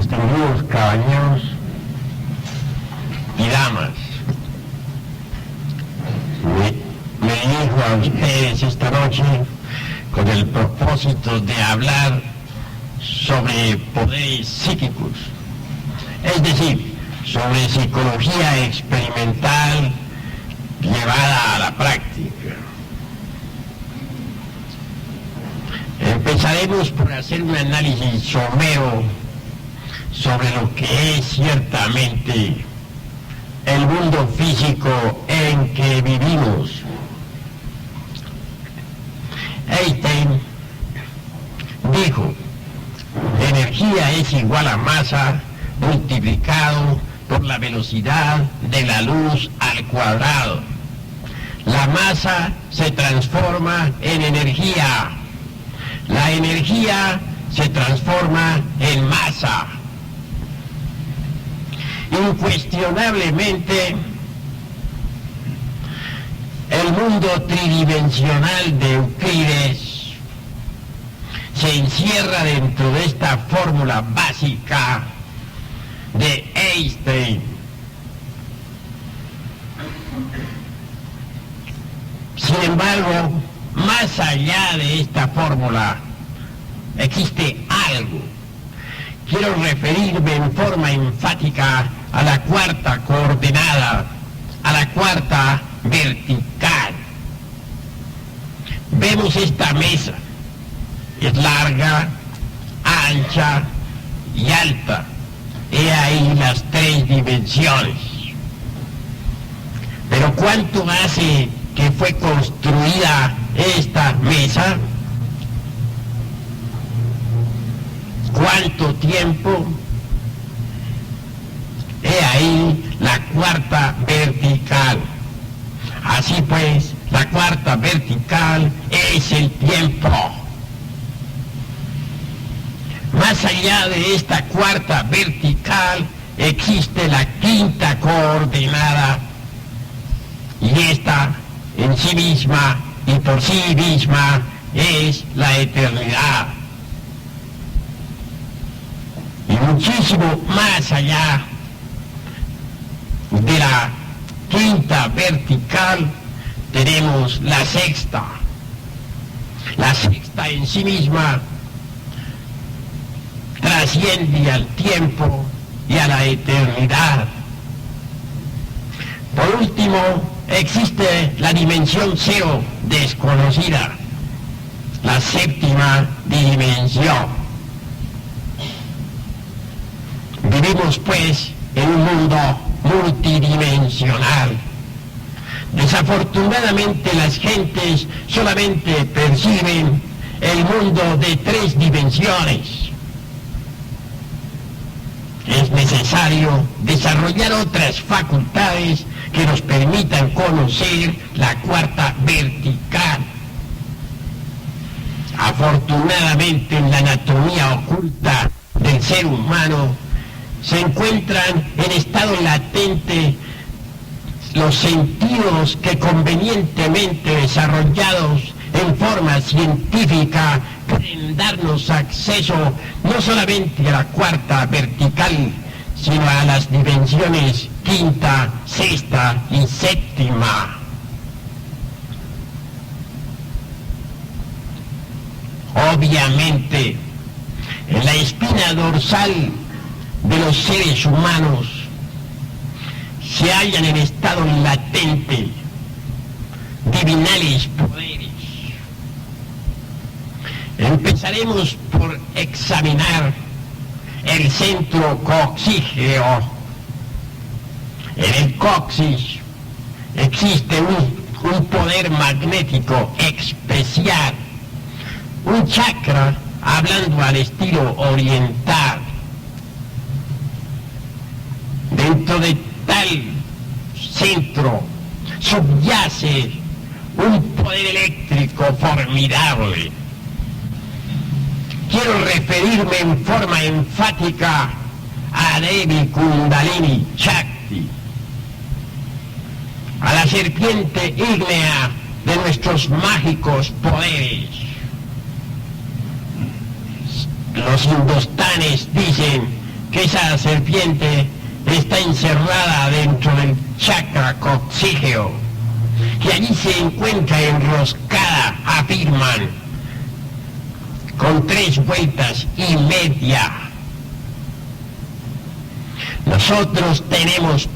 distinguidos caballeros y damas, me dirijo a ustedes esta noche con el propósito de hablar sobre poderes psíquicos, es decir, sobre psicología experimental llevada a la práctica. Empezaremos por hacer un análisis somero sobre lo que es ciertamente el mundo físico en que vivimos. Einstein dijo: energía es igual a masa multiplicado por la velocidad de la luz al cuadrado. La masa se transforma en energía. La energía se transforma en masa. Incuestionablemente, el mundo tridimensional de Euclides se encierra dentro de esta fórmula básica de Einstein. Sin embargo, más allá de esta fórmula existe algo. Quiero referirme en forma enfática a la cuarta coordenada, a la cuarta vertical. Vemos esta mesa, es larga, ancha y alta. He ahí las tres dimensiones. Pero ¿cuánto hace que fue construida esta mesa? ¿Cuánto tiempo? He ahí la cuarta vertical. Así pues, la cuarta vertical es el tiempo. Más allá de esta cuarta vertical existe la quinta coordenada, y esta en sí misma y por sí misma es la eternidad. Y muchísimo más allá de la quinta vertical tenemos la sexta. La sexta en sí misma trasciende al tiempo y a la eternidad. Por último, existe la dimensión cero desconocida, la séptima dimensión. Vivimos pues en un mundo multidimensional. Desafortunadamente las gentes solamente perciben el mundo de tres dimensiones. Es necesario desarrollar otras facultades que nos permitan conocer la cuarta vertical. Afortunadamente, en la anatomía oculta del ser humano se encuentran en estado latente los sentidos que, convenientemente desarrollados en forma científica, pueden darnos acceso no solamente a la cuarta vertical, sino a las dimensiones quinta, sexta y séptima. Obviamente, en la espina dorsal de los seres humanos se hallan en estado latente divinales poderes. Empezaremos por examinar el centro coxígeo. En el coxis existe un poder magnético especial, un chakra, hablando al estilo oriental. Dentro de tal centro subyace un poder eléctrico formidable. Quiero referirme en forma enfática a Devi Kundalini Shakti, a la serpiente ígnea de nuestros mágicos poderes. Los hindustanes dicen que esa serpiente está encerrada dentro del chakra coccígeo, que allí se encuentra enroscada, afirman, con 3 vueltas y media. Nosotros tenemos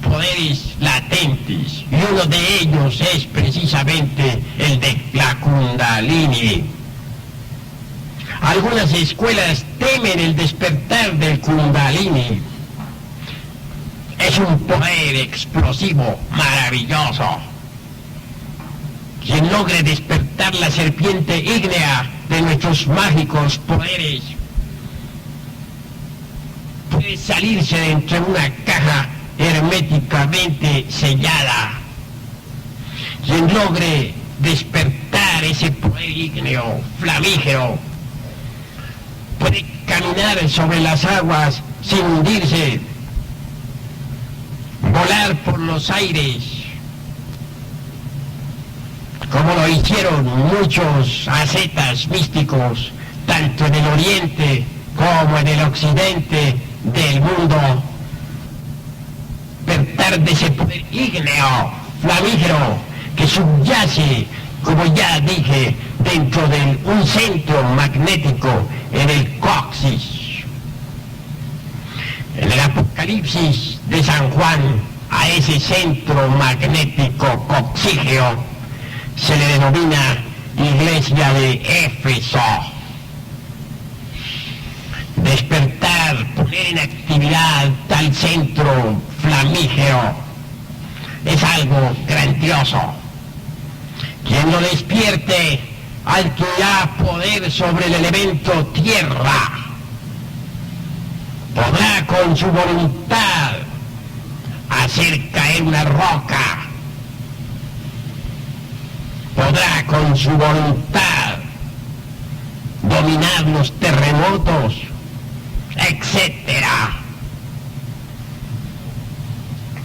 poderes latentes, y uno de ellos es precisamente el de la Kundalini. Algunas escuelas temen el despertar del Kundalini. Es un poder explosivo, maravilloso. Quien logre despertar la serpiente ígnea de nuestros mágicos poderes puede salirse de entre una caja herméticamente sellada. Quien logre despertar ese poder ígneo, flamígero, puede caminar sobre las aguas sin hundirse, volar por los aires, como lo hicieron muchos ascetas místicos, tanto en el oriente como en el occidente del mundo. Despertar de ese poder ígneo, flamígero, que subyace, como ya dije, dentro de un centro magnético en el coxis. En el Apocalipsis de San Juan, a ese centro magnético coccígeo se le denomina Iglesia de Éfeso. Despertar, poner en actividad tal centro flamígero es algo grandioso. Quien lo despierte adquirirá poder sobre el elemento tierra. Podrá con su voluntad hacer caer una roca. Podrá con su voluntad dominar los terremotos, etcétera.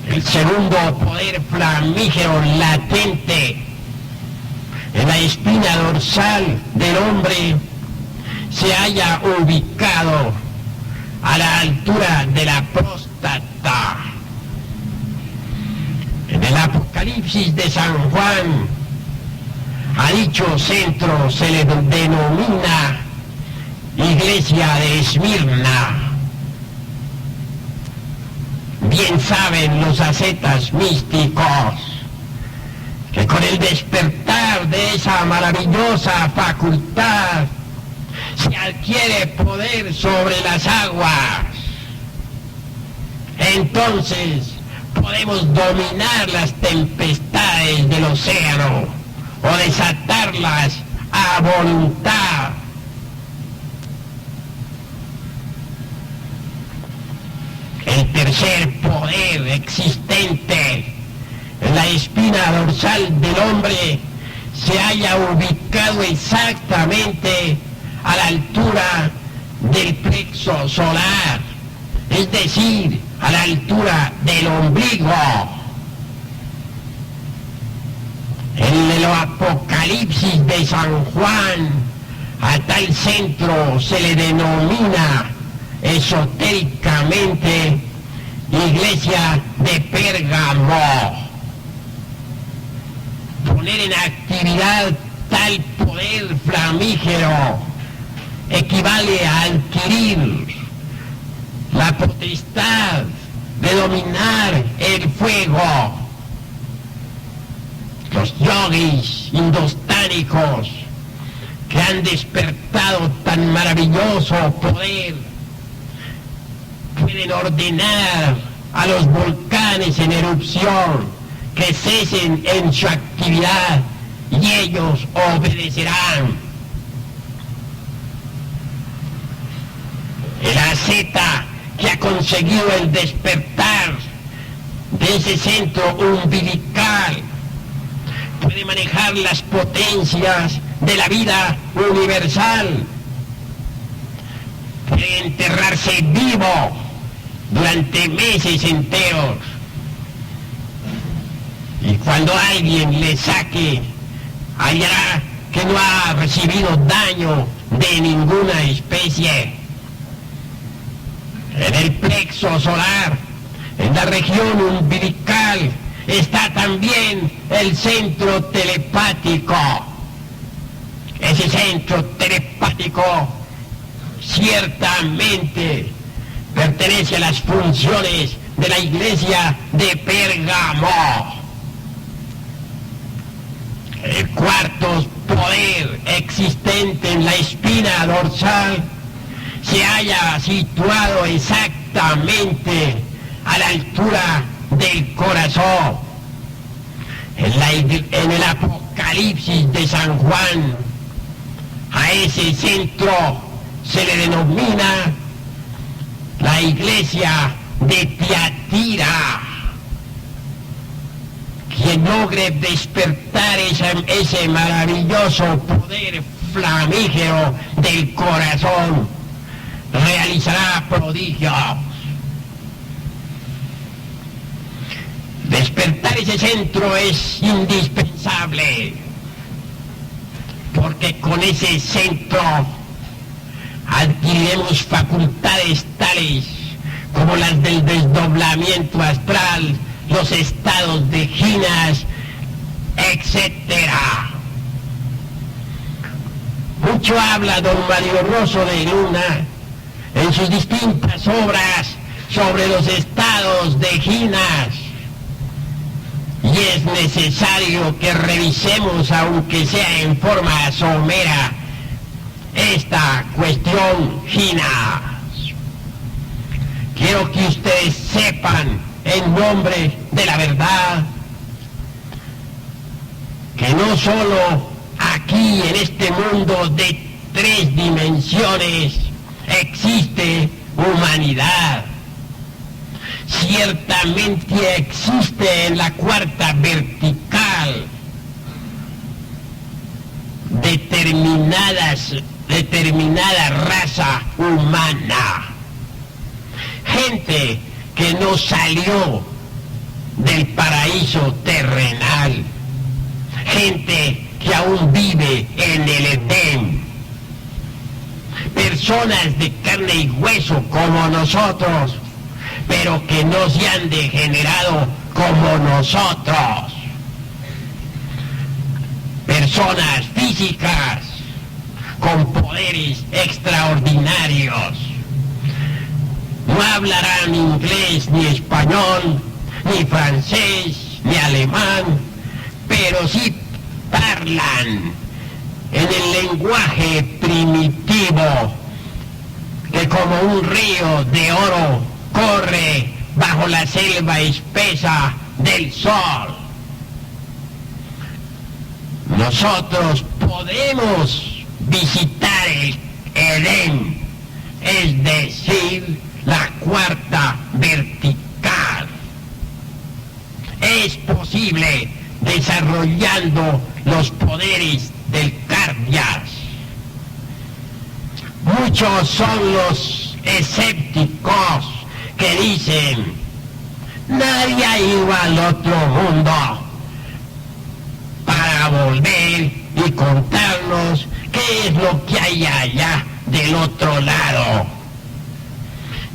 El segundo poder flamígero latente en la espina dorsal del hombre se halla ubicado a la altura de la próstata. En el Apocalipsis de San Juan, a dicho centro se le denomina Iglesia de Esmirna. Bien saben los ascetas místicos que con el despertar de esa maravillosa facultad se adquiere poder sobre las aguas. Entonces podemos dominar las tempestades del océano o desatarlas a voluntad. El tercer poder existente en la espina dorsal del hombre se halla ubicado exactamente a la altura del plexo solar, es decir, a la altura del ombligo. En el Apocalipsis de San Juan, a tal centro se le denomina esotéricamente Iglesia de Pérgamo. Poner en actividad tal poder flamígero equivale a adquirir la potestad de dominar el fuego. Los yogis indostánicos que han despertado tan maravilloso poder pueden ordenar a los volcanes en erupción que cesen en su actividad y ellos obedecerán. El asceta que ha conseguido el despertar de ese centro umbilical puede manejar las potencias de la vida universal, puede enterrarse vivo durante meses enteros, y cuando alguien le saque, hallará que no ha recibido daño de ninguna especie. En el plexo solar, en la región umbilical, está también el centro telepático. Ese centro telepático ciertamente pertenece a las funciones de la iglesia de Pérgamo. El cuarto poder existente en la espina dorsal se halla situado exactamente a la altura del corazón. En el Apocalipsis de San Juan, a ese centro se le denomina la iglesia de Tiatira. Quien logre despertar ese maravilloso poder flamígero del corazón realizará prodigios. Despertar ese centro es indispensable, porque con ese centro adquiriremos facultades tales como las del desdoblamiento astral, los estados de ginas, etc. Mucho habla don Mario Rosso de Luna en sus distintas obras sobre los estados de ginas, y es necesario que revisemos, aunque sea en forma somera, esta cuestión ginas. Quiero que ustedes sepan, en nombre de la verdad, que no solo aquí en este mundo de 3 dimensiones existe humanidad. Ciertamente existe en la cuarta vertical determinada raza humana, gente que no salió del paraíso terrenal, gente que aún vive en el Edén, personas de carne y hueso como nosotros, pero que no se han degenerado como nosotros. Personas físicas con poderes extraordinarios. No hablarán inglés, ni español, ni francés, ni alemán, pero sí hablan en el lenguaje primitivo que como un río de oro corre bajo la selva espesa del sol. Nosotros podemos visitar el Edén, es decir, la cuarta vertical. Es posible desarrollando los poderes del Cardias. Muchos son los escépticos que dicen: nadie ha ido al otro mundo, para volver y contarnos qué es lo que hay allá del otro lado.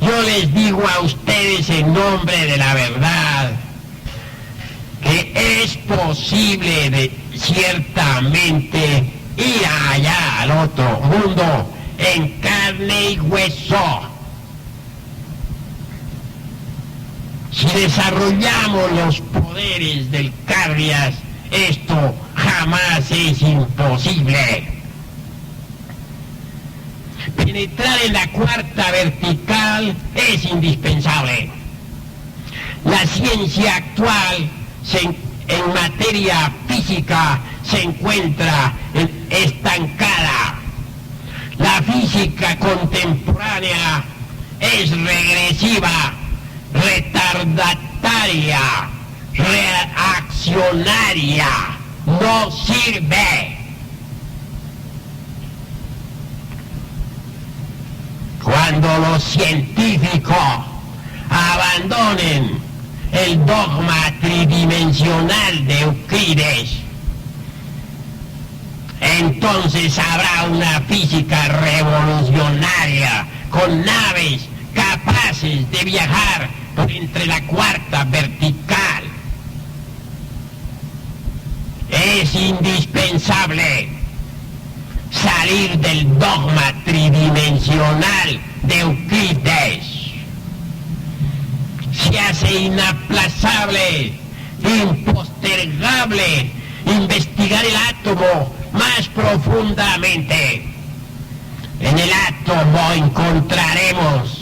Yo les digo a ustedes en nombre de la verdad que es posible ciertamente ir allá al otro mundo en carne y hueso. Si desarrollamos los poderes del Cardias, esto jamás es imposible. Penetrar en la cuarta vertical es indispensable. La ciencia actual en materia física se encuentra estancada. La física contemporánea es regresiva, retardataria, reaccionaria, no sirve. Cuando los científicos abandonen el dogma tridimensional de Euclides, entonces habrá una física revolucionaria con naves capaces capaces de viajar por entre la cuarta vertical. Es indispensable salir del dogma tridimensional de Euclides. Se hace inaplazable, impostergable, investigar el átomo más profundamente. En el átomo encontraremos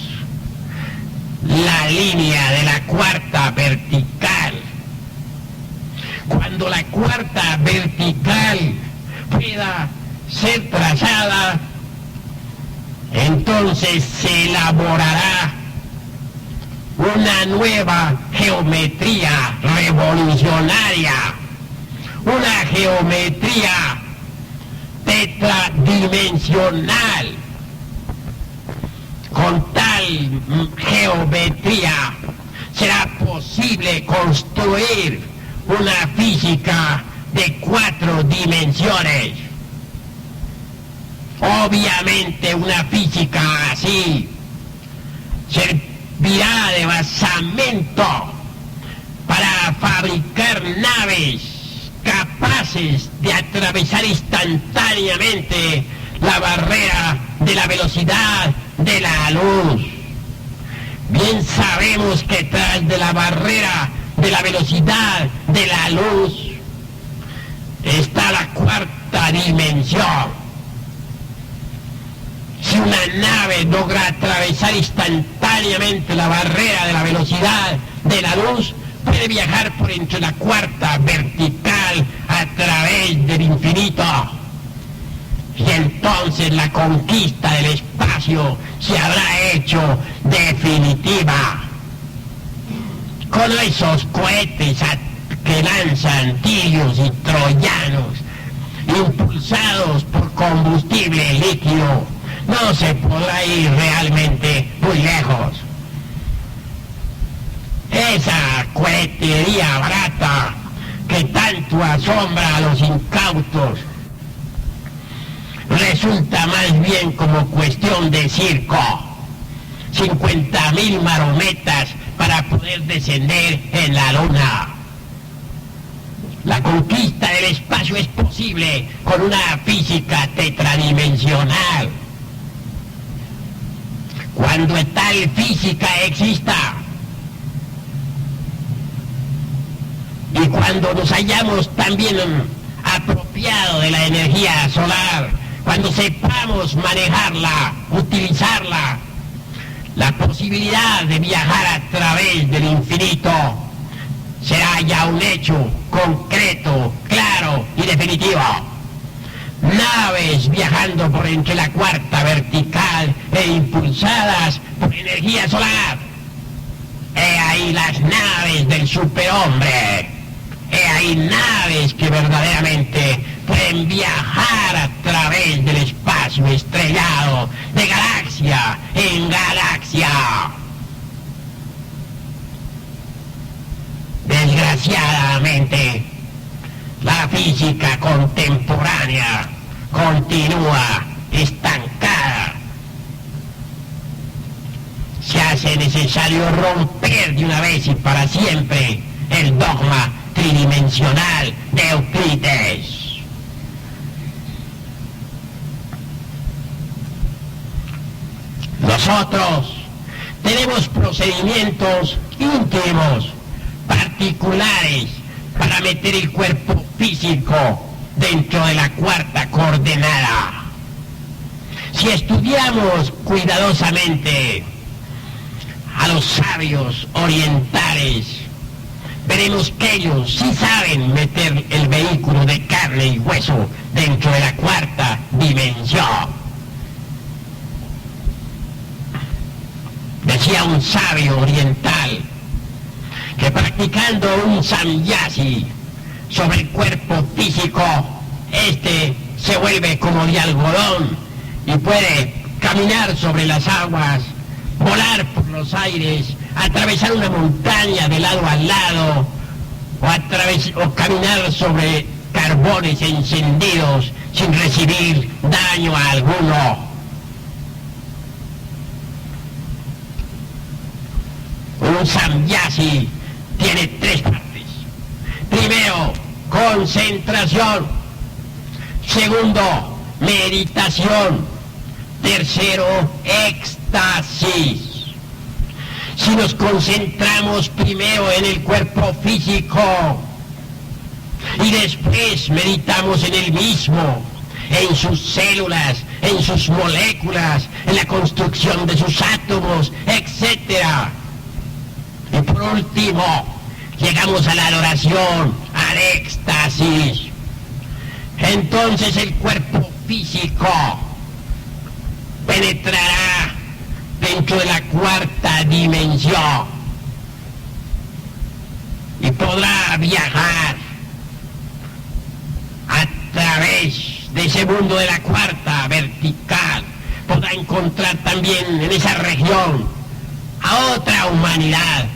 la línea de la cuarta vertical. Cuando la cuarta vertical pueda ser trazada, entonces se elaborará una nueva geometría revolucionaria, una geometría tetradimensional. Con tal geometría será posible construir una física de 4 dimensiones. Obviamente una física así servirá de basamento para fabricar naves capaces de atravesar instantáneamente la barrera de la velocidad de la luz. Bien sabemos que tras de la barrera de la velocidad de la luz está la cuarta dimensión. Si una nave logra atravesar instantáneamente la barrera de la velocidad de la luz, puede viajar por entre la cuarta vertical a través del infinito. Y entonces la conquista del espacio se habrá hecho definitiva. Con esos cohetes que lanzan tirios y troyanos, impulsados por combustible líquido, no se podrá ir realmente muy lejos. Esa cohetería barata que tanto asombra a los incautos resulta más bien como cuestión de circo. 50.000 marometas para poder descender en la luna. La conquista del espacio es posible con una física tetradimensional. Cuando tal física exista y cuando nos hayamos también apropiado de la energía solar, cuando sepamos manejarla, utilizarla, la posibilidad de viajar a través del infinito será ya un hecho concreto, claro y definitivo. Naves viajando por entre la cuarta vertical e impulsadas por energía solar. He ahí las naves del superhombre. He ahí naves que verdaderamente pueden viajar a través del espacio estrellado, de galaxia en galaxia. Desgraciadamente, la física contemporánea continúa estancada. Se hace necesario romper de una vez y para siempre el dogma tridimensional de Euclides. Nosotros tenemos procedimientos íntimos, particulares, para meter el cuerpo físico dentro de la cuarta coordenada. Si estudiamos cuidadosamente a los sabios orientales, veremos que ellos sí saben meter el vehículo de carne y hueso dentro de la cuarta dimensión. Decía un sabio oriental que practicando un samyasi sobre el cuerpo físico, este se vuelve como de algodón y puede caminar sobre las aguas, volar por los aires, atravesar una montaña de lado a lado, o caminar sobre carbones encendidos sin recibir daño alguno. un samyasi tiene tres partes. Primero, concentración. Segundo, meditación. Tercero, éxtasis. Si nos concentramos primero en el cuerpo físico y después meditamos en el mismo, en sus células, en sus moléculas, en la construcción de sus átomos, etc. Y por último, llegamos a la adoración, al éxtasis. Entonces el cuerpo físico penetrará dentro de la cuarta dimensión y podrá viajar a través de ese mundo de la cuarta vertical. Podrá encontrar también en esa región a otra humanidad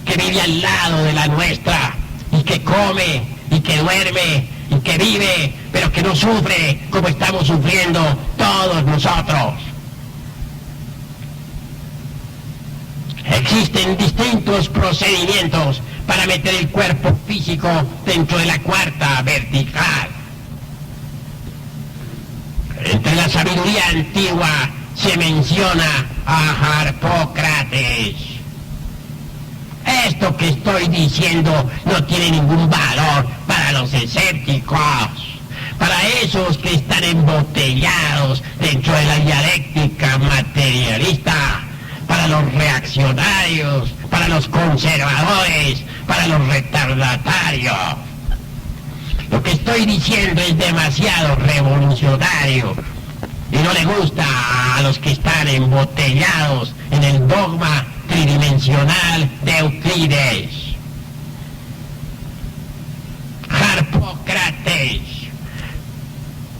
que vive al lado de la nuestra y que come y que duerme y que vive, pero que no sufre como estamos sufriendo todos nosotros. Existen distintos procedimientos para meter el cuerpo físico dentro de la cuarta vertical. Entre la sabiduría antigua se menciona a Harpócrates. Esto que estoy diciendo no tiene ningún valor para los escépticos, para esos que están embotellados dentro de la dialéctica materialista, para los reaccionarios, para los conservadores, para los retardatarios. Lo que estoy diciendo es demasiado revolucionario y no le gusta a los que están embotellados en el dogma tridimensional de Euclides. Harpócrates,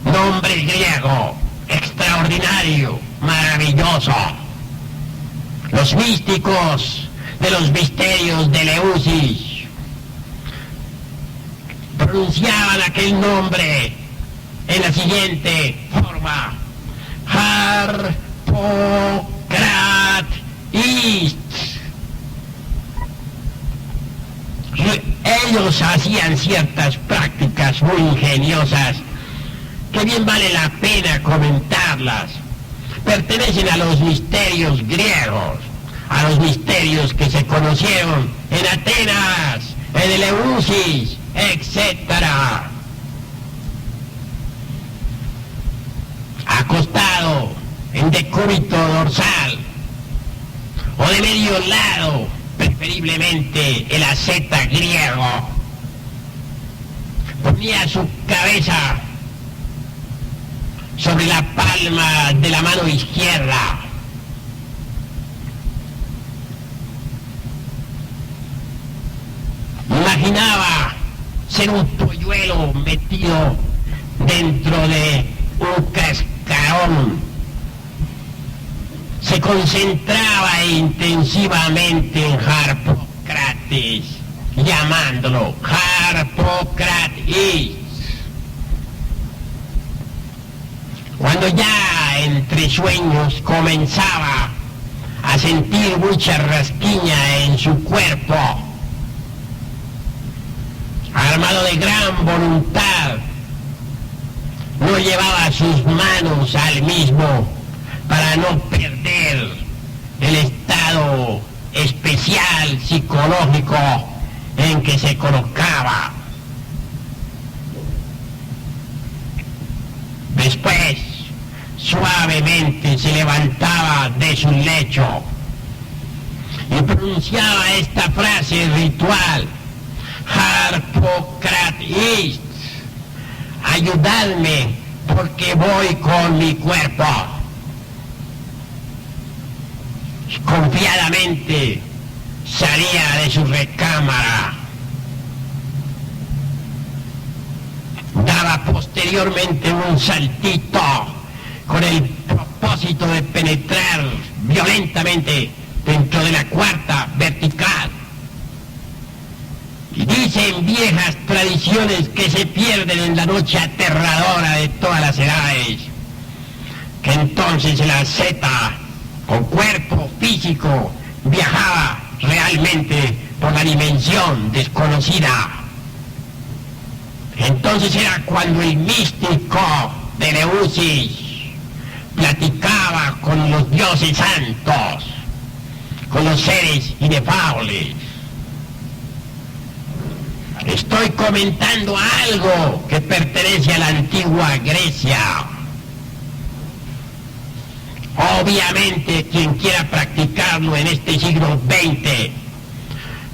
nombre griego, extraordinario, maravilloso. Los místicos de los misterios de Eleusis pronunciaban aquel nombre en la siguiente forma: Harpócrates. Ellos hacían ciertas prácticas muy ingeniosas que bien vale la pena comentarlas. Pertenecen a los misterios griegos, a los misterios que se conocieron en Atenas, en Eleusis, etc. Acostado en decúbito dorsal o de medio lado, preferiblemente el asceta griego, ponía su cabeza sobre la palma de la mano izquierda. Imaginaba ser un polluelo metido dentro de un cascarón. Se concentraba intensivamente en Harpócrates, llamándolo Harpócrates. Cuando ya entre sueños comenzaba a sentir mucha rasquiña en su cuerpo, armado de gran voluntad, no llevaba sus manos al mismo para no perder el estado especial psicológico en que se colocaba. Después, suavemente se levantaba de su lecho y pronunciaba esta frase ritual: Harpócrates, ayudadme porque voy con mi cuerpo. Confiadamente salía de su recámara. Daba posteriormente un saltito con el propósito de penetrar violentamente dentro de la cuarta vertical. Y dicen viejas tradiciones que se pierden en la noche aterradora de todas las edades, que entonces el asceta con cuerpo físico viajaba realmente por la dimensión desconocida. Entonces era cuando el místico de Eleusis platicaba con los dioses santos, con los seres inefables. Estoy comentando algo que pertenece a la antigua Grecia. Obviamente, quien quiera practicarlo en este siglo XX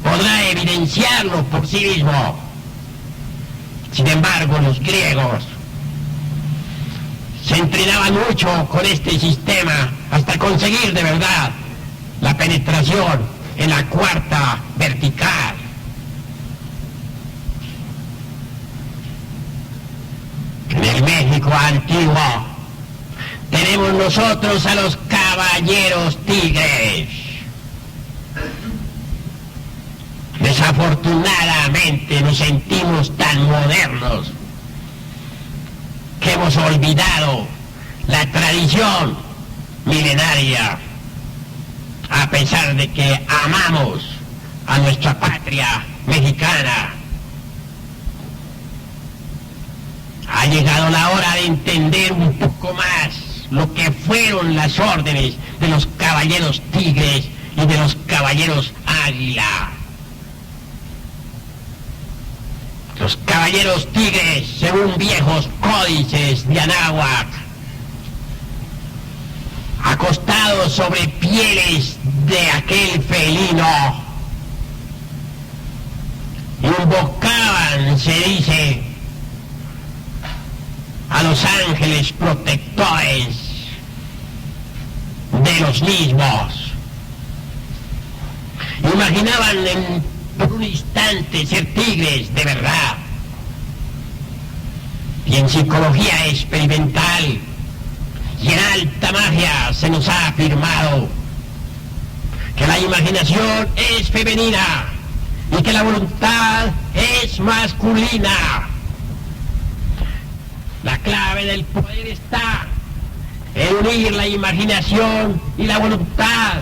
podrá evidenciarlo por sí mismo. Sin embargo, los griegos se entrenaban mucho con este sistema hasta conseguir de verdad la penetración en la cuarta vertical. En el México antiguo tenemos nosotros a los caballeros tigres. Desafortunadamente nos sentimos tan modernos que hemos olvidado la tradición milenaria, a pesar de que amamos a nuestra patria mexicana. Ha llegado la hora de entender un poco más lo que fueron las órdenes de los caballeros tigres y de los caballeros águila. Los caballeros tigres, según viejos códices de Anáhuac, acostados sobre pieles de aquel felino, invocaban, se dice, a los ángeles protectores de los mismos. Imaginaban por un instante ser tigres de verdad. Y en psicología experimental y en alta magia se nos ha afirmado que la imaginación es femenina y que la voluntad es masculina. La clave del poder está en unir la imaginación y la voluntad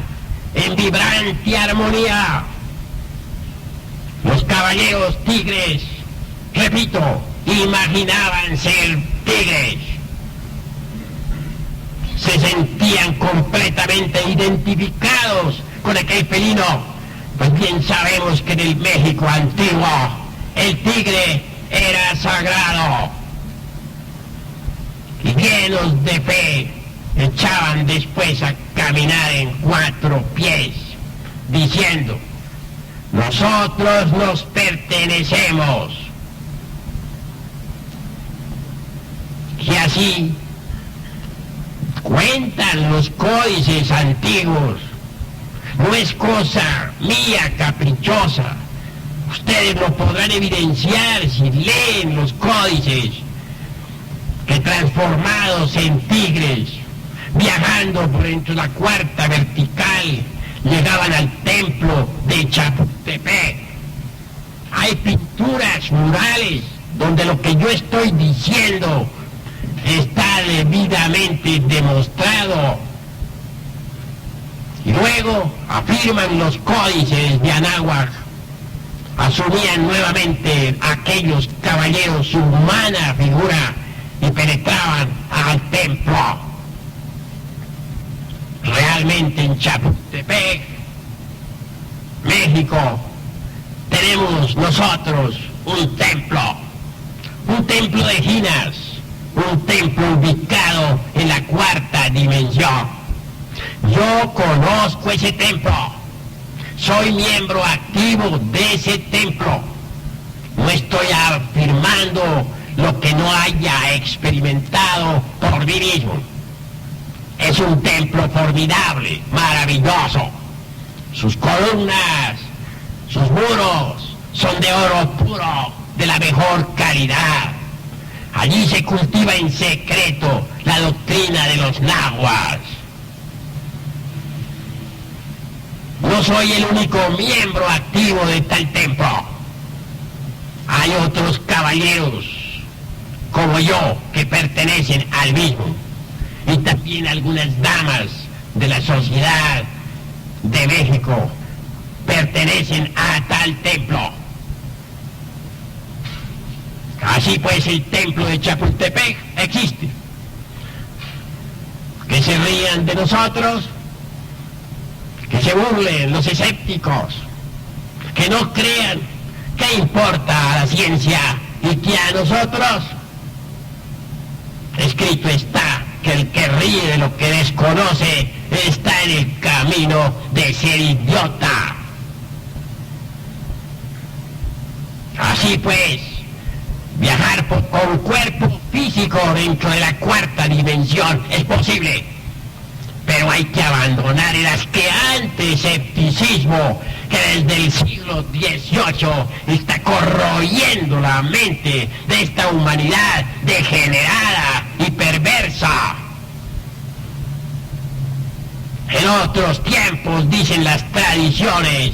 en vibrante armonía. Los caballeros tigres, repito, imaginaban ser tigres. Se sentían completamente identificados con aquel felino, pues bien sabemos que en el México antiguo el tigre era sagrado. Y llenos de fe, echaban después a caminar en 4 pies, diciendo: nosotros nos pertenecemos. Y así cuentan los códices antiguos. No es cosa mía caprichosa. Ustedes lo podrán evidenciar si leen los códices, que transformados en tigres, viajando por entre la cuarta vertical, llegaban al templo de Chapultepec. Hay pinturas murales donde lo que yo estoy diciendo está debidamente demostrado. Y luego afirman los códices de Anáhuac, asumían nuevamente aquellos caballeros su humana figura y penetraban al templo. Realmente en Chapultepec, México, tenemos nosotros un templo de Ginas, un templo ubicado en la cuarta dimensión. Yo conozco ese templo, soy miembro activo de ese templo. No estoy afirmando lo que no haya experimentado por mí mismo. Es un templo formidable, maravilloso. Sus columnas, sus muros son de oro puro, de la mejor calidad. Allí se cultiva en secreto la doctrina de los náhuatl. No soy el único miembro activo de tal templo. Hay otros caballeros como yo que pertenecen al mismo, y también algunas damas de la sociedad de México pertenecen a tal templo. Así pues, el templo de Chapultepec existe. Que se rían de nosotros, que se burlen los escépticos, que no crean. ¿Qué importa a la ciencia y que a nosotros? Escrito está que el que ríe de lo que desconoce está en el camino de ser idiota. Así pues, viajar con cuerpo físico dentro de la cuarta dimensión es posible, pero hay que abandonar el asqueante escepticismo que desde el siglo XVIII está corroyendo la mente de esta humanidad degenerada y perversa. En otros tiempos, dicen las tradiciones,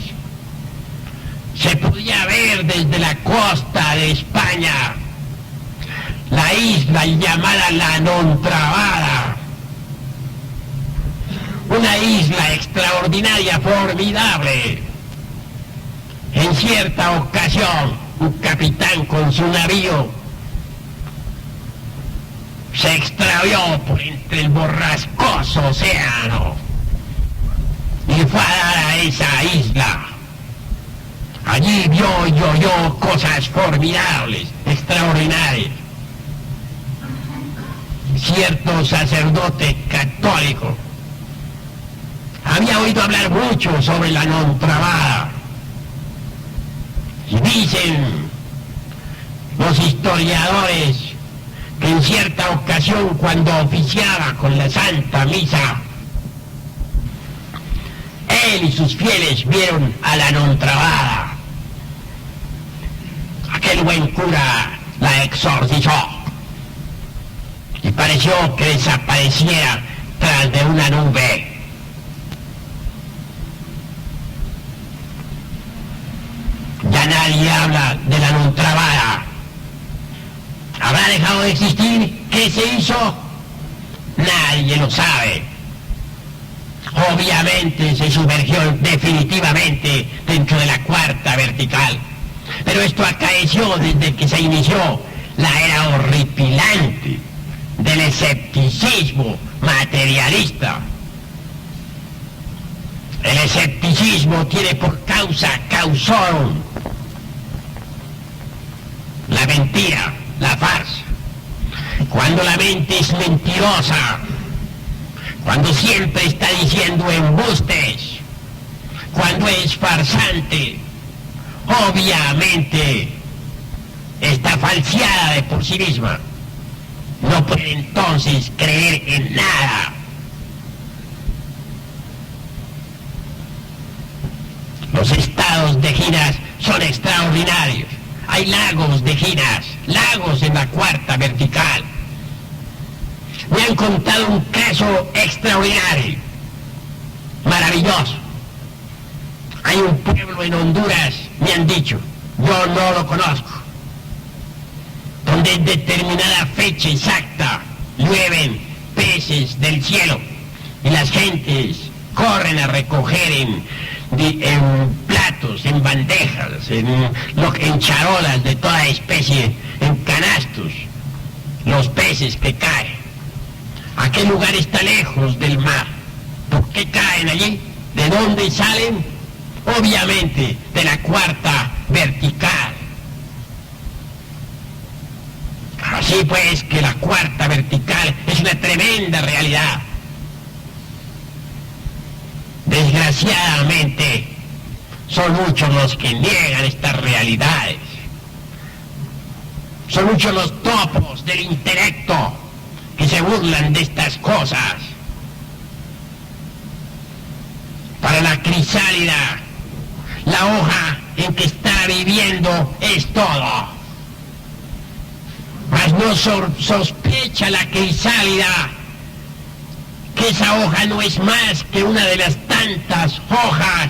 se podía ver desde la costa de España la isla llamada La Nontrabada, una isla extraordinaria, formidable. En cierta ocasión, un capitán con su navío se extravió por entre el borrascoso océano y fue a dar a esa isla. Allí vio y oyó cosas formidables, extraordinarias. Cierto sacerdote católico había oído hablar mucho sobre la Nontrabada. Y dicen los historiadores que en cierta ocasión, cuando oficiaba con la Santa Misa, él y sus fieles vieron a la Nontrabada. Aquel buen cura la exorcizó y pareció que desapareciera tras de una nube. Ya nadie habla de la Nontrabada. ¿Habrá dejado de existir? ¿Qué se hizo? Nadie lo sabe. Obviamente se sumergió definitivamente dentro de la cuarta vertical. Pero esto acaeció desde que se inició la era horripilante del escepticismo materialista. El escepticismo tiene por causa causorum la mentira, la farsa. Cuando la mente es mentirosa, cuando siempre está diciendo embustes, cuando es farsante, obviamente está falseada de por sí misma. No puede entonces creer en nada. Los estados de giras son extraordinarios. Hay lagos de giras, lagos en la cuarta vertical. Me han contado un caso extraordinario, maravilloso. Hay un pueblo en Honduras, me han dicho, yo no lo conozco, donde en determinada fecha exacta llueven peces del cielo y las gentes corren a recoger en platos, en bandejas, en charolas de toda especie, en canastos, los peces que caen. Aquel lugar está lejos del mar. ¿Por qué caen allí? ¿De dónde salen? Obviamente de la cuarta vertical. Así pues que la cuarta vertical es una tremenda realidad. Desgraciadamente, son muchos los que niegan estas realidades. Son muchos los topos del intelecto que se burlan de estas cosas. Para la crisálida, la hoja en que está viviendo es todo. Mas no sospecha la crisálida que esa hoja no es más que una de las tantas hojas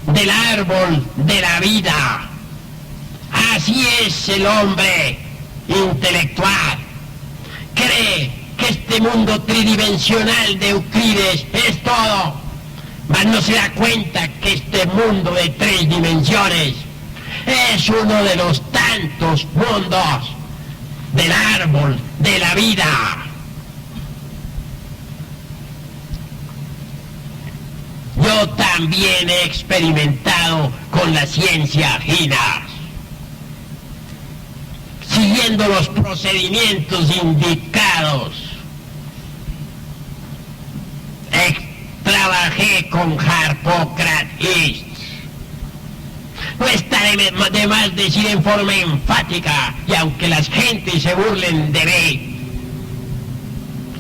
del árbol de la vida. Así es el hombre intelectual. Cree que este mundo tridimensional de Euclides es todo, mas no se da cuenta que este mundo de 3 dimensiones es uno de los tantos mundos del árbol de la vida. Yo también he experimentado con la ciencia Ginas, siguiendo los procedimientos indicados. Trabajé con Harpócrates. No está de más decir en forma enfática, y aunque las gentes se burlen de mí,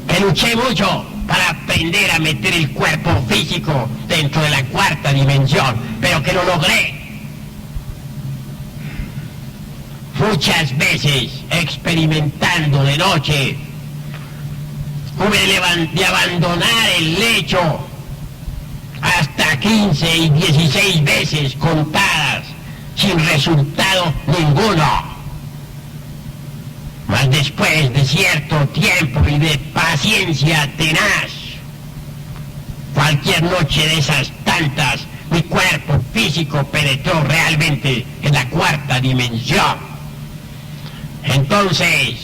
que luché mucho para aprender a meter el cuerpo físico dentro de la 4ª dimensión, pero que lo logré. Muchas veces, experimentando de noche, hube de abandonar el lecho hasta 15 y 16 veces contadas, sin resultado ninguno. Mas después de cierto tiempo y de paciencia tenaz, cualquier noche de esas tantas, mi cuerpo físico penetró realmente en la 4ª dimensión. Entonces,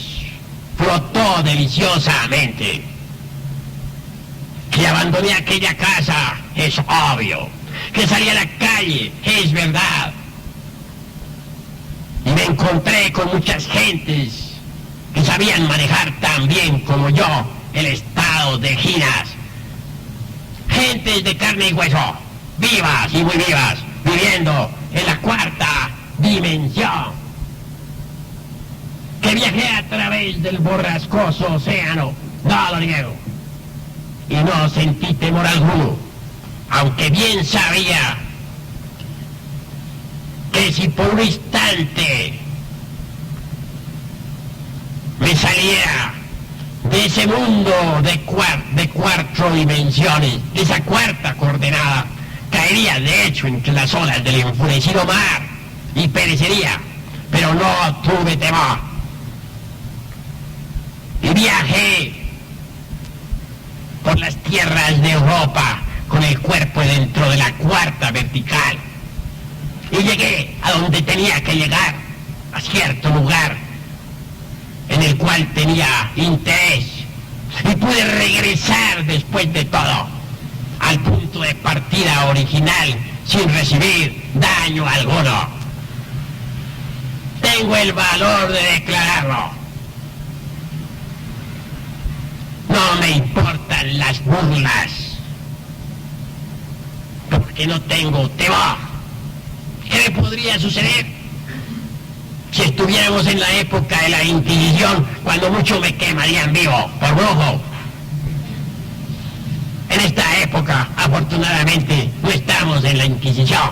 flotó deliciosamente. Que abandoné aquella casa, es obvio. Que salí a la calle, es verdad. Y me encontré con muchas gentes que sabían manejar tan bien como yo el estado de Ginas. Gentes de carne y hueso, vivas y muy vivas, viviendo en la 4ª dimensión. Que viajé a través del borrascoso océano, no lo niego, y no sentí temor alguno, aunque bien sabía que si por un instante me saliera de ese mundo de 4 dimensiones, de esa 4ª coordenada, caería de hecho entre las olas del enfurecido mar y perecería, pero no tuve temor. Y viajé por las tierras de Europa con el cuerpo dentro de la 4ª vertical. Y llegué a donde tenía que llegar, a cierto lugar en el cual tenía interés. Y pude regresar después de todo al punto de partida original sin recibir daño alguno. Tengo el valor de declararlo. No me importan las burlas, porque no tengo temor. ¿Qué me podría suceder? Si estuviéramos en la época de la Inquisición, cuando mucho me quemarían vivo por brujo. En esta época, afortunadamente, no estamos en la Inquisición.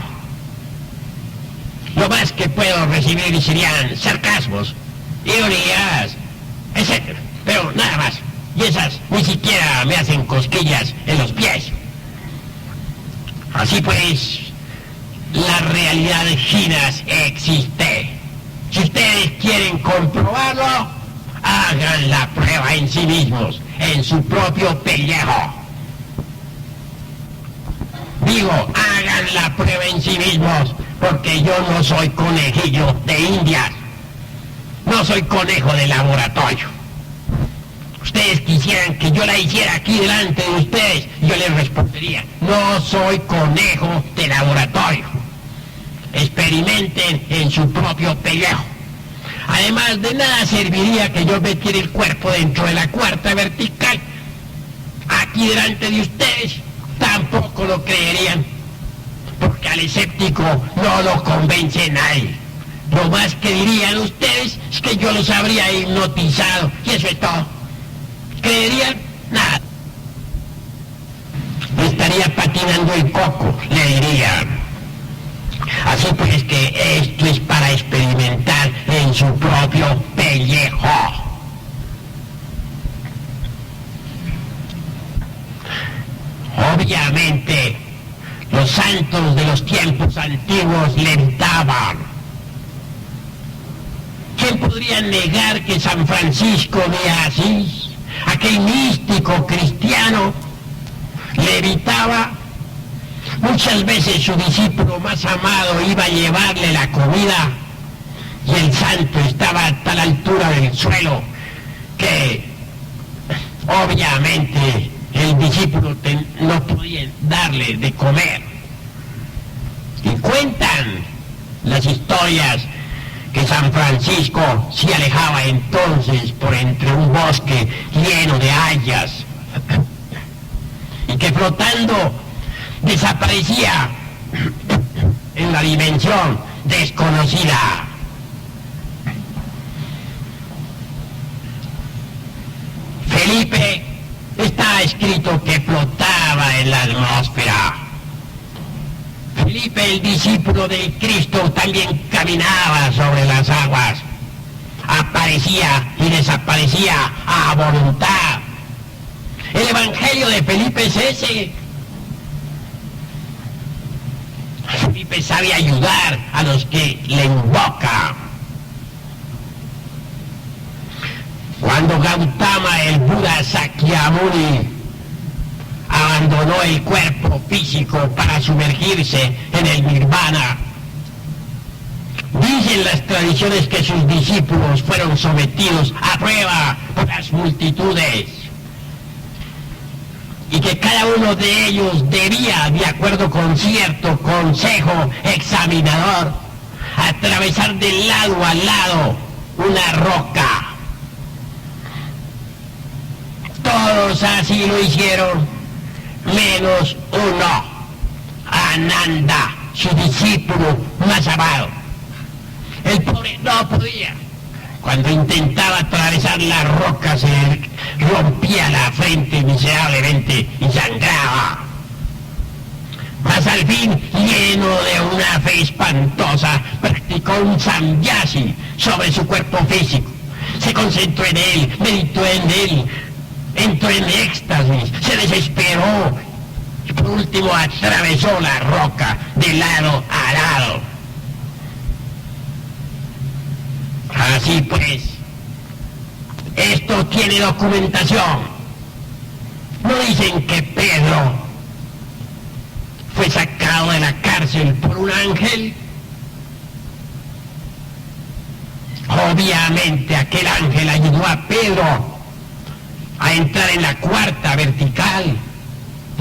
Lo más que puedo recibir serían sarcasmos, ironías, etc. Pero nada más. Y esas ni siquiera me hacen cosquillas en los pies. Así pues, la realidad de Ginas existe. Si ustedes quieren comprobarlo, hagan la prueba en sí mismos, en su propio pellejo. Digo, hagan la prueba en sí mismos, porque yo no soy conejillo de Indias. No soy conejo de laboratorio. Ustedes quisieran que yo la hiciera aquí delante de ustedes, y yo les respondería, no soy conejo de laboratorio. Experimenten en su propio pellejo. Además, de nada serviría que yo metiera el cuerpo dentro de la 4ª vertical. Aquí delante de ustedes tampoco lo creerían, porque al escéptico no lo convence nadie. Lo más que dirían ustedes es que yo los habría hipnotizado, y eso es todo. ¿Creerían? Nada. Estaría patinando el coco, le dirían. Así pues que esto es para experimentar en su propio pellejo. Obviamente, los santos de los tiempos antiguos levitaban. ¿Quién podría negar que San Francisco de Asís, aquel místico cristiano, levitaba Muchas veces su discípulo más amado iba a llevarle la comida y el santo estaba a tal altura del suelo que obviamente el discípulo no podía darle de comer. Y cuentan las historias que San Francisco se alejaba entonces por entre un bosque lleno de hayas y que flotando desaparecía en la dimensión desconocida. Felipe está escrito que flotaba en la atmósfera. Felipe, el discípulo del Cristo, también caminaba sobre las aguas. Aparecía y desaparecía a voluntad. El evangelio de Felipe es ese. Felipe sabe ayudar a los que le invocan. Cuando Gautama, el Buda Sakyamuni, abandonó el cuerpo físico para sumergirse en el nirvana, dicen las tradiciones que sus discípulos fueron sometidos a prueba por las multitudes y que cada uno de ellos debía, de acuerdo con cierto consejo examinador, atravesar de lado a lado una roca. Todos así lo hicieron, menos uno, Ananda, su discípulo más amado. El pobre no podía. Cuando intentaba atravesar la roca se rompía la frente miserablemente y sangraba. Mas al fin, lleno de una fe espantosa, practicó un samyasi sobre su cuerpo físico. Se concentró en él, meditó en él, entró en éxtasis, se desesperó y por último atravesó la roca de lado a lado. Así pues, esto tiene documentación. No dicen que Pedro fue sacado de la cárcel por un ángel. Obviamente aquel ángel ayudó a Pedro a entrar en la cuarta vertical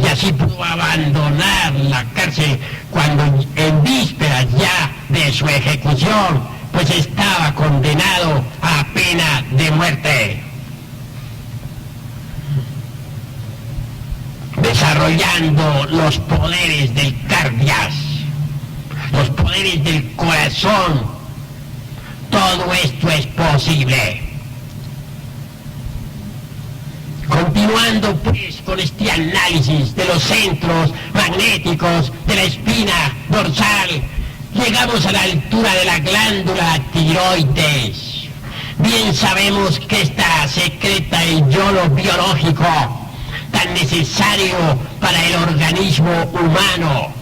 y así pudo abandonar la cárcel cuando en vísperas ya de su ejecución pues estaba condenado a pena de muerte. Desarrollando los poderes del cardias, los poderes del corazón, todo esto es posible. Continuando pues con este análisis de los centros magnéticos de la espina dorsal, llegamos a la altura de la glándula tiroides. Bien sabemos que esta secreta el yodo biológico tan necesario para el organismo humano.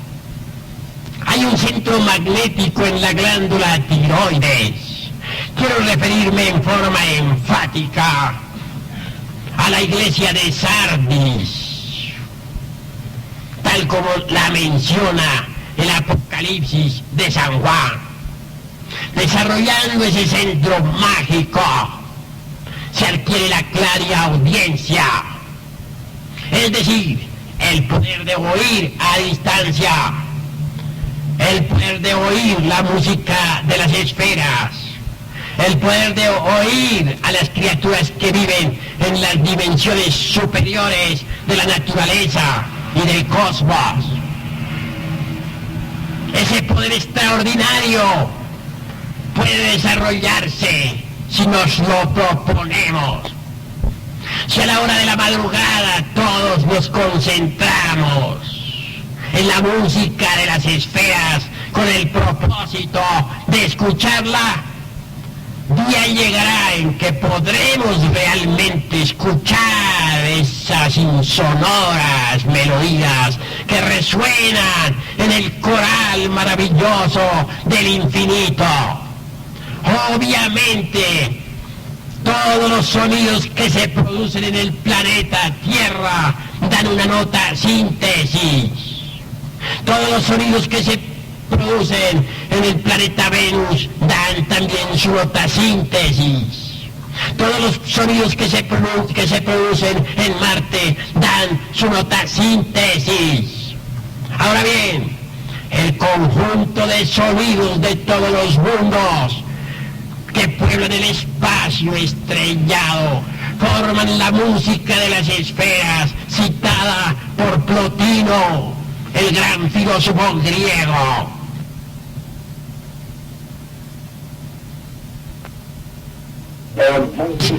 Hay un centro magnético en la glándula tiroides. Quiero referirme en forma enfática a la iglesia de Sardis, tal como la menciona el Apocalipsis de San Juan. Desarrollando ese centro mágico se adquiere la clariaudiencia, es decir, el poder de oír a distancia, el poder de oír la música de las esferas, el poder de oír a las criaturas que viven en las dimensiones superiores de la naturaleza y del cosmos. Ese poder extraordinario puede desarrollarse si nos lo proponemos. Si a la hora de la madrugada todos nos concentramos en la música de las esferas con el propósito de escucharla, día llegará en que podremos realmente escuchar esas insonoras melodías que resuenan en el coral maravilloso del infinito. Obviamente, todos los sonidos que se producen en el planeta Tierra dan una nota síntesis. Todos los sonidos que se producen en el planeta Venus dan también su nota síntesis. Todos los sonidos que se producen en Marte dan su nota síntesis. Ahora bien, el conjunto de sonidos de todos los mundos que pueblan el espacio estrellado forman la música de las esferas citada por Plotino, el gran filósofo griego.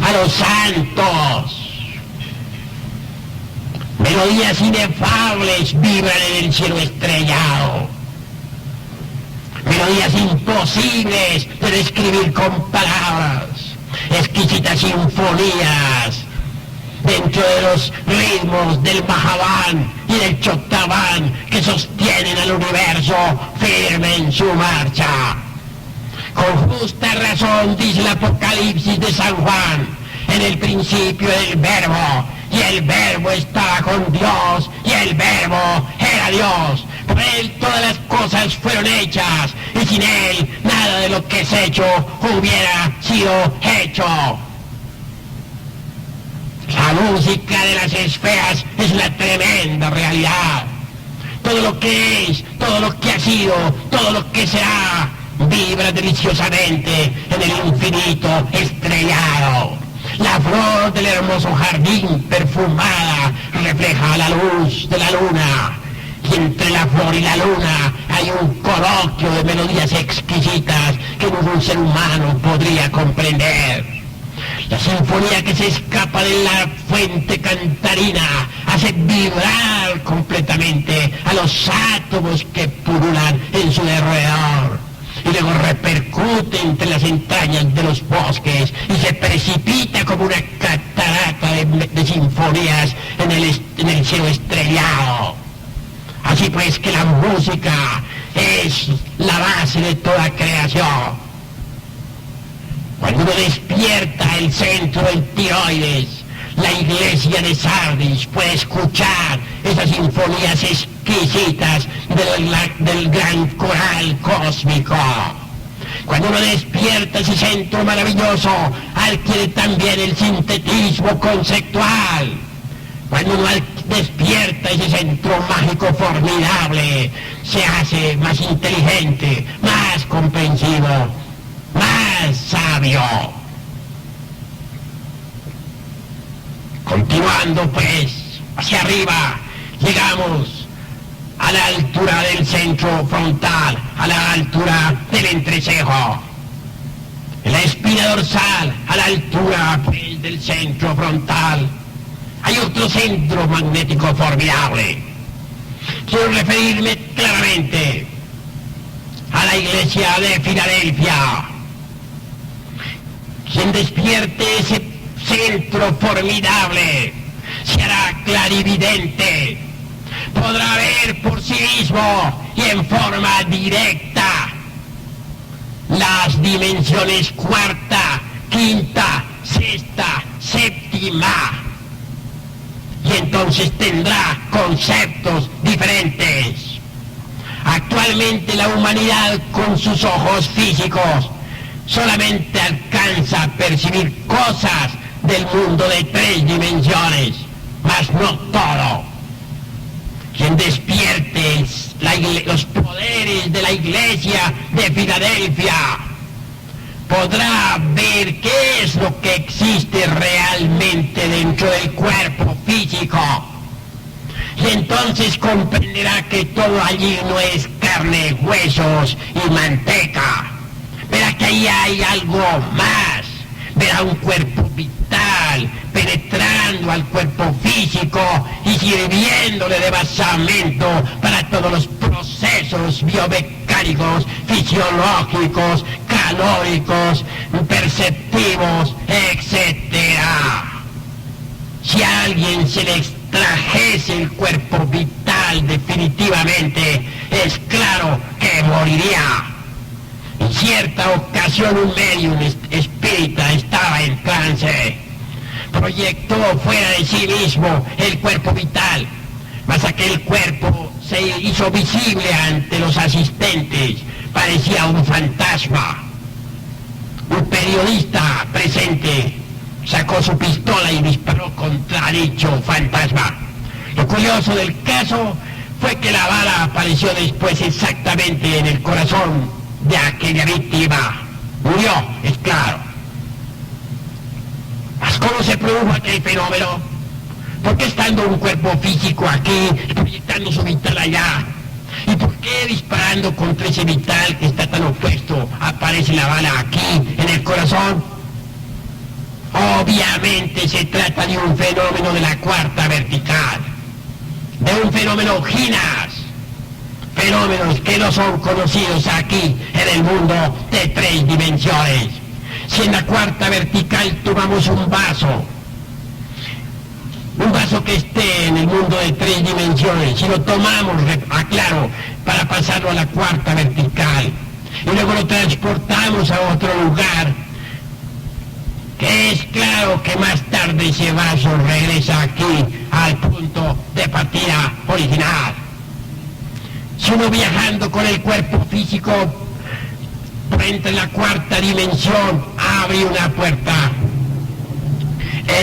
A los santos. Melodías inefables vibran en el cielo estrellado. Melodías imposibles de describir con palabras. Exquisitas sinfonías dentro de los ritmos del Mahaván y del Choctaván que sostienen al universo firme en su marcha. Con justa razón dice el Apocalipsis de San Juan: en el principio el Verbo, y el Verbo estaba con Dios, y el Verbo era Dios. Por él todas las cosas fueron hechas, y sin él nada de lo que es hecho hubiera sido hecho. La música de las esferas es una tremenda realidad. Todo lo que es, todo lo que ha sido, todo lo que será, vibra deliciosamente en el infinito estrellado. La flor del hermoso jardín perfumada refleja la luz de la luna. Y entre la flor y la luna hay un coloquio de melodías exquisitas que ningún ser humano podría comprender. La sinfonía que se escapa de la fuente cantarina hace vibrar completamente a los átomos que pululan en su alrededor. Y luego repercute entre las entrañas de los bosques y se precipita como una catarata de sinfonías en el cielo estrellado. Así pues que la música es la base de toda creación. Cuando uno despierta el centro del tiroides, la iglesia de Sardis puede escuchar esas sinfonías exquisitas del gran coral cósmico. Cuando uno despierta ese centro maravilloso, adquiere también el sintetismo conceptual. Cuando uno despierta ese centro mágico formidable, se hace más inteligente, más comprensivo, más sabio. Continuando pues hacia arriba, llegamos a la altura del centro frontal, a la altura del entrecejo. En la espina dorsal, a la altura pues, del centro frontal, hay otro centro magnético formidable. Quiero referirme claramente a la iglesia de Filadelfia. Quien despierte ese centro formidable se hará clarividente, podrá ver por sí mismo y en forma directa las dimensiones cuarta, quinta, sexta, séptima, y entonces tendrá conceptos diferentes. Actualmente la humanidad con sus ojos físicos solamente alcanza a percibir cosas del mundo de 3 dimensiones, mas no todo. Quien despierte los poderes de la iglesia de Filadelfia podrá ver qué es lo que existe realmente dentro del cuerpo físico. Y entonces comprenderá que todo allí no es carne, huesos y manteca. Verá que ahí hay algo más. Verá un cuerpo vital penetrando al cuerpo físico y sirviéndole de basamento para todos los procesos biomecánicos, fisiológicos, calóricos, perceptivos, etc. Si a alguien se le extrajese el cuerpo vital definitivamente, es claro que moriría. En cierta ocasión un medium espírita estaba en trance. Proyectó fuera de sí mismo el cuerpo vital, mas aquel cuerpo se hizo visible ante los asistentes. Parecía un fantasma. Un periodista presente sacó su pistola y disparó contra dicho fantasma. Lo curioso del caso fue que la bala apareció después exactamente en el corazón de aquella víctima. Murió, es claro. ¿Mas cómo se produjo aquel fenómeno? ¿Por qué estando un cuerpo físico aquí, proyectando su vital allá? ¿Y por qué disparando contra ese vital que está tan opuesto aparece la bala aquí, en el corazón? Obviamente se trata de un fenómeno de la cuarta vertical, de un fenómeno Ginas, fenómenos que no son conocidos aquí en el mundo de 3 dimensiones. Si en la cuarta vertical tomamos un vaso que esté en el mundo de 3 dimensiones, si lo tomamos, aclaro, para pasarlo a la cuarta vertical, y luego lo transportamos a otro lugar, que es claro que más tarde ese vaso regresa aquí al punto de partida original. Si uno viajando con el cuerpo físico entra en la cuarta dimensión, abre una puerta,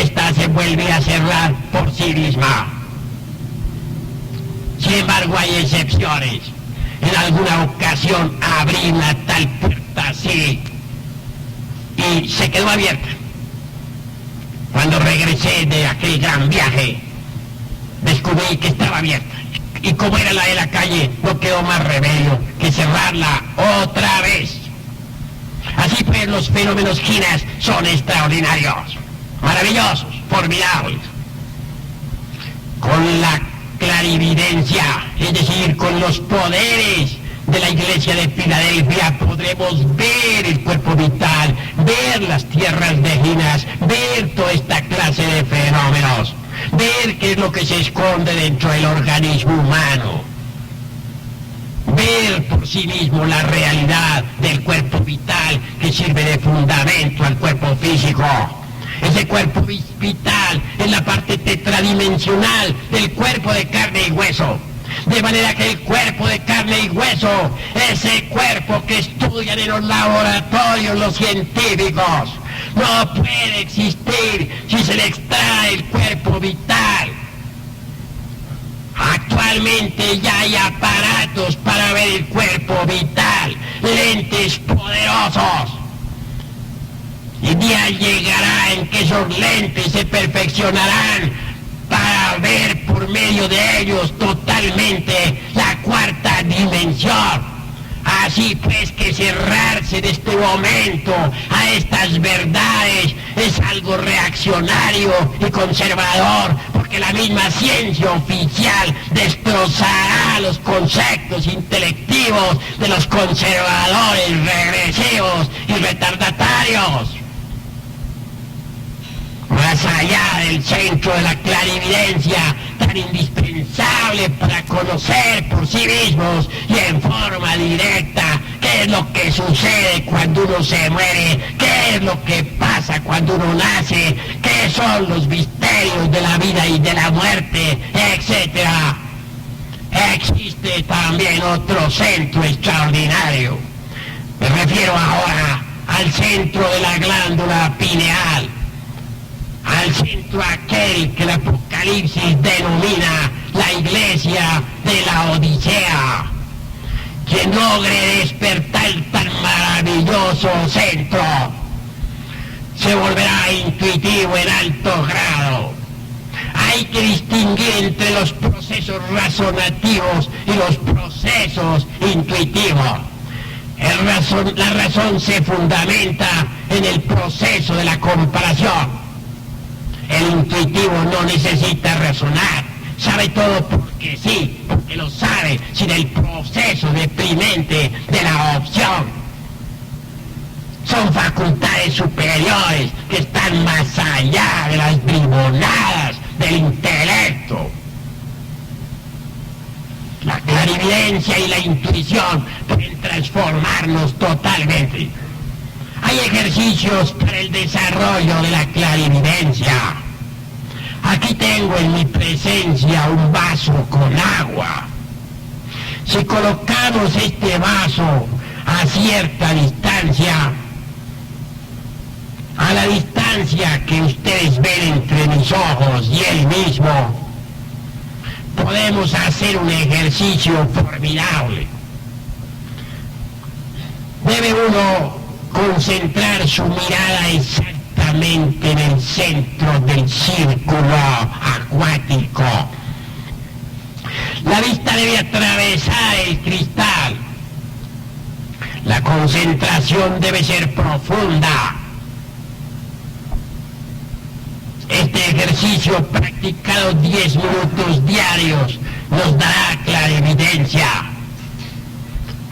esta se vuelve a cerrar por sí misma. Sin embargo, hay excepciones. En alguna ocasión abrí una tal puerta así y se quedó abierta. Cuando regresé de aquel gran viaje, descubrí que estaba abierta. Y como era la de la calle, no quedó más remedio que cerrarla otra vez. Así pues, los fenómenos Ginas son extraordinarios, maravillosos, formidables. Con la clarividencia, es decir, con los poderes de la iglesia de Filadelfia, podremos ver el cuerpo vital, ver las tierras de Ginas, ver toda esta clase de fenómenos, ver qué es lo que se esconde dentro del organismo humano, ver por sí mismo la realidad del cuerpo vital que sirve de fundamento al cuerpo físico. Ese cuerpo vital es la parte tetradimensional del cuerpo de carne y hueso. De manera que el cuerpo de carne y hueso, ese cuerpo que estudian en los laboratorios los científicos, no puede existir si se le extrae el cuerpo vital. Actualmente ya hay aparatos para ver el cuerpo vital, lentes poderosos. Y día llegará en que esos lentes se perfeccionarán para ver por medio de ellos totalmente la cuarta dimensión. Así pues que cerrarse de este momento a estas verdades es algo reaccionario y conservador, porque la misma ciencia oficial destrozará los conceptos intelectivos de los conservadores regresivos y retardatarios. Más allá del centro de la clarividencia, tan indispensable para conocer por sí mismos y en forma directa qué es lo que sucede cuando uno se muere, qué es lo que pasa cuando uno nace, qué son los misterios de la vida y de la muerte, etc. Existe también otro centro extraordinario. Me refiero ahora al centro de la glándula pineal, al centro aquel que el Apocalipsis denomina la iglesia de la Odisea. Quien logre despertar tan maravilloso centro se volverá intuitivo en alto grado. Hay que distinguir entre los procesos razonativos y los procesos intuitivos. La razón se fundamenta en el proceso de la comparación. El intuitivo no necesita razonar, sabe todo porque sí, porque lo sabe, sin el proceso deprimente de la opción. Son facultades superiores que están más allá de las bribonadas del intelecto. La clarividencia y la intuición pueden transformarnos totalmente. Hay ejercicios para el desarrollo de la clarividencia. Aquí tengo en mi presencia un vaso con agua. Si colocamos este vaso a cierta distancia, a la distancia que ustedes ven entre mis ojos y él mismo, podemos hacer un ejercicio formidable. Debe uno concentrar su mirada exactamente en el centro del círculo acuático. La vista debe atravesar el cristal. La concentración debe ser profunda. Este ejercicio practicado 10 minutos diarios nos dará clarividencia.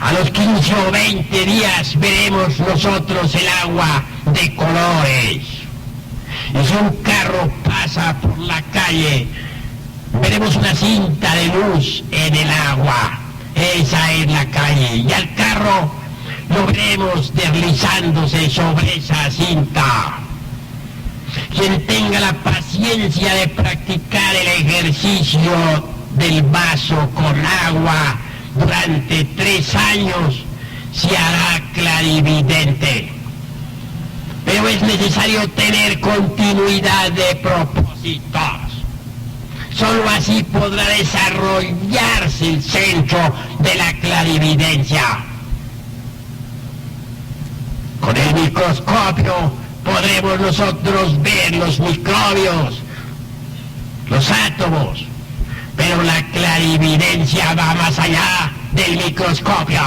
A los 15 o 20 días veremos nosotros el agua de colores. Y si un carro pasa por la calle, veremos una cinta de luz en el agua. Esa es la calle. Y al carro lo veremos deslizándose sobre esa cinta. Quien tenga la paciencia de practicar el ejercicio del vaso con agua durante 3 años se hará clarividente. Pero es necesario tener continuidad de propósitos. Solo así podrá desarrollarse el centro de la clarividencia. Con el microscopio podremos nosotros ver los microbios, los átomos, pero la clarividencia va más allá del microscopio.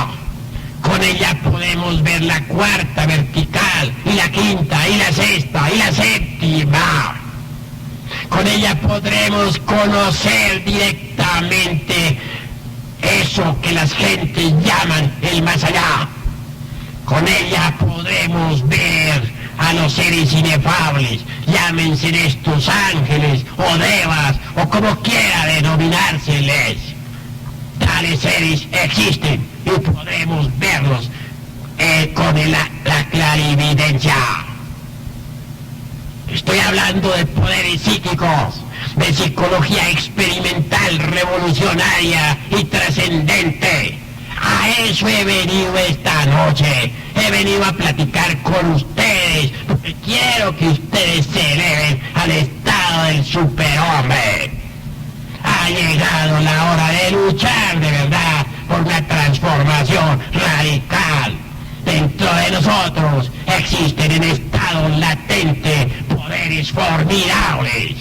Con ella podemos ver la cuarta vertical, y la quinta, y la sexta, y la séptima. Con ella podremos conocer directamente eso que las gentes llaman el más allá. Con ella podremos ver a los seres inefables, llámense estos ángeles o devas o como quiera denominárseles. Tales seres existen y podremos verlos con la clarividencia. Estoy hablando de poderes psíquicos, de psicología experimental, revolucionaria y trascendente. A eso he venido esta noche. He venido a platicar con ustedes porque quiero que ustedes se eleven al estado del superhombre. Ha llegado la hora de luchar de verdad por una transformación radical. Dentro de nosotros existen en estado latente poderes formidables.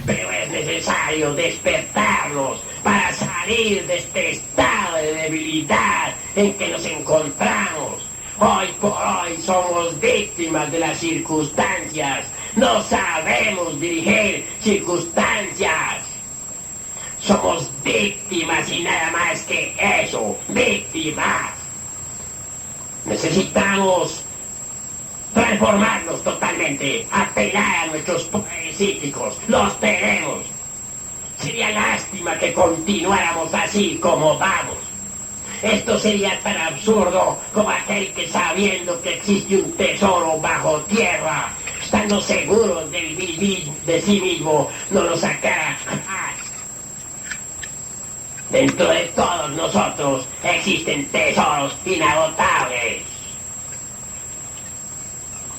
Pero es necesario despertarlos para salir de este estado de debilidad en que nos encontramos. Hoy por hoy somos víctimas de las circunstancias. No sabemos dirigir circunstancias. Somos víctimas y nada más que eso, víctimas. Necesitamos transformarnos totalmente, apelar a nuestros poderes psíquicos. Los tenemos. Sería lástima que continuáramos así como vamos. Esto sería tan absurdo como aquel que sabiendo que existe un tesoro bajo tierra, estando seguros del vivir de sí mismo, no lo sacara jamás. Dentro de todos nosotros existen tesoros inagotables.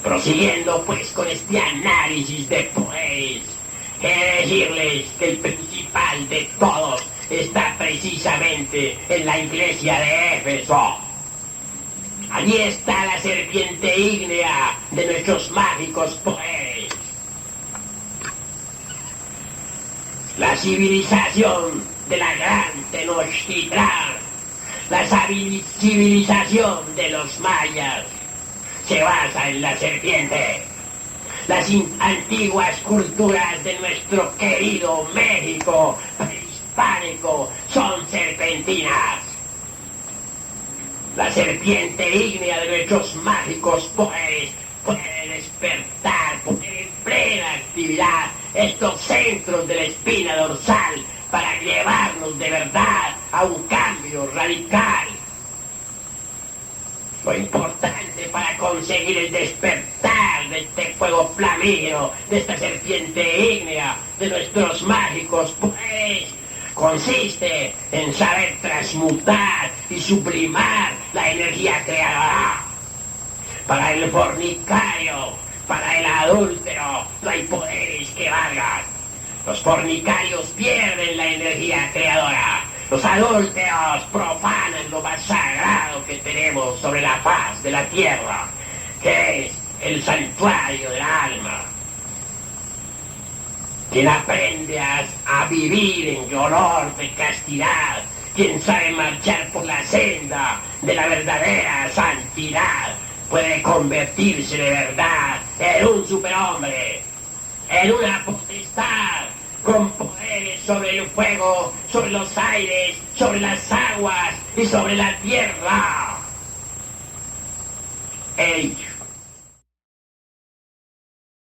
Prosiguiendo pues con este análisis de poderes, he de decirles que el principal de todos está precisamente en la iglesia de Éfeso. Allí está la serpiente ígnea de nuestros mágicos poderes. La civilización de la gran Tenochtitlán, la civilización de los mayas, se basa en la serpiente. Las antiguas culturas de nuestro querido México prehispánico son serpentinas. La serpiente ígnea de nuestros mágicos poderes puede despertar, poner en plena actividad estos centros de la espina dorsal para llevarnos de verdad a un cambio radical. Lo importante para conseguir el despertar de este fuego flamígero, de esta serpiente ígnea, de nuestros mágicos poderes, consiste en saber trazar transmutar y sublimar la energía creadora. Para el fornicario, para el adúltero, no hay poderes que valgan. Los fornicarios pierden la energía creadora. Los adúlteros profanan lo más sagrado que tenemos sobre la faz de la tierra, que es el santuario del alma. Quien aprende a vivir en olor de castidad, quien sabe marchar por la senda de la verdadera santidad, puede convertirse de verdad en un superhombre, en una potestad con poderes sobre el fuego, sobre los aires, sobre las aguas y sobre la tierra. El